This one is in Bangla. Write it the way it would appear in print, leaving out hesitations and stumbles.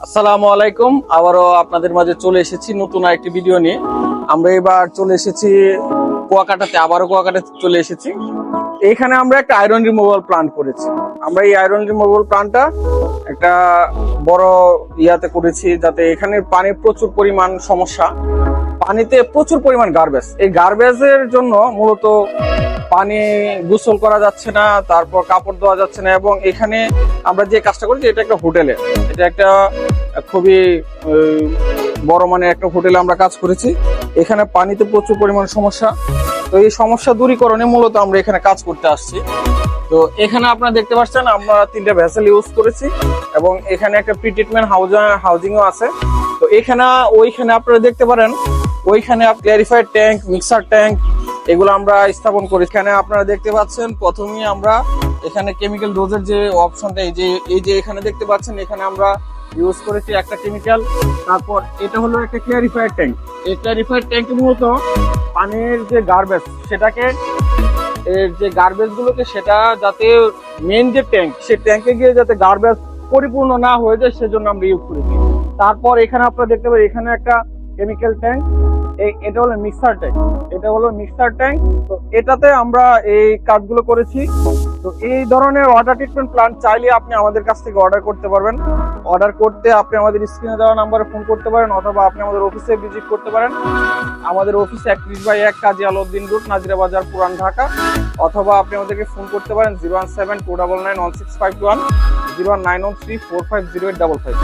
আসসালামু আলাইকুম। আবারও আপনাদের মাঝে চলে এসেছি নতুন আরেকটি ভিডিও নিয়ে। আমরা এবার চলে এসেছি কুয়াকাটাতে, আবারও কুয়াকাটাতে চলে এসেছি। এইখানে আমরা একটা আয়রন রিমুভাল প্ল্যান্ট করেছি। আমরা এই আয়রন রিমুভাল প্ল্যান্টটা একটা বড় ইয়াতে করেছি, যাতে এখানে পানির প্রচুর পরিমাণ সমস্যা, পানিতে প্রচুর পরিমাণ গার্বেজ। এই গার্বেজের জন্য মূলত পানি গোসল করা যাচ্ছে না, তারপর কাপড় ধোয়া যাচ্ছে না। এবং এখানে আমরা যে কাজটা করেছি, এটা একটা হোটেলে, এটা একটা খুবই বড় মানের একটা হোটেলে আমরা কাজ করেছি। এখানে পানিতে প্রচুর পরিমাণ সমস্যা, তো এই সমস্যা দূরীকরণে মূলত আমরা এখানে কাজ করতে আসছি। তো এখানে আপনারা দেখতে পাচ্ছেন আমরা 3টা ভেসেল ইউজ করেছি, এবং এখানে একটা প্রি ট্রিটমেন্ট হাউজিংও আছে। তো ওইখানে আপনারা দেখতে পারেন, ওইখানে ক্ল্যারিফাইড ট্যাঙ্ক, মিক্সার ট্যাঙ্ক এগুলো আমরা স্থাপন করি। এখানে আপনারা দেখতে পাচ্ছেন প্রথমেই আমরা এখানে কেমিক্যাল ডোজের যে অপশনটা, এই যে এখানে দেখতে পাচ্ছেন, এখানে আমরা ইউজ করেছি একটা কেমিক্যাল। তারপর এটা হলো একটা ক্ল্যারিফাইড ট্যাঙ্ক। এই ক্ল্যারিফাইড ট্যাঙ্কের মূলত পানির যে গার্বেজ, সেটাকে এর যে গার্বেজ গুলোকে সেটা যাতে মেন যে ট্যাঙ্ক, সেই ট্যাঙ্কে গিয়ে যাতে গার্বেজ পরিপূর্ণ না হয়ে যায়, সেজন্য আমরা ইউজ করেছি। তারপর এখানে আপনারা দেখতে পাবেন এখানে একটা কেমিক্যাল ট্যাঙ্ক, এটা হলো মিক্সার ট্যাঙ্ক, এটা হলো মিক্সার ট্যাঙ্ক। তো এটাতে আমরা এই কাজগুলো করেছি। তো এই ধরনের ওয়াটার ট্রিটমেন্ট প্ল্যান্ট চাইলে আপনি আমাদের কাছ থেকে অর্ডার করতে পারবেন। অর্ডার করতে আপনি আমাদের স্ক্রিনে দেওয়া নাম্বারে ফোন করতে পারেন, অথবা আপনি আমাদের অফিসে ভিজিট করতে পারেন। আমাদের অফিস 31/1 কাজী আলাউদ্দিন রোড, নাজিরা বাজার, পুরান ঢাকা। অথবা আপনি আমাদেরকে ফোন করতে পারেন 01729916521, 09134508555।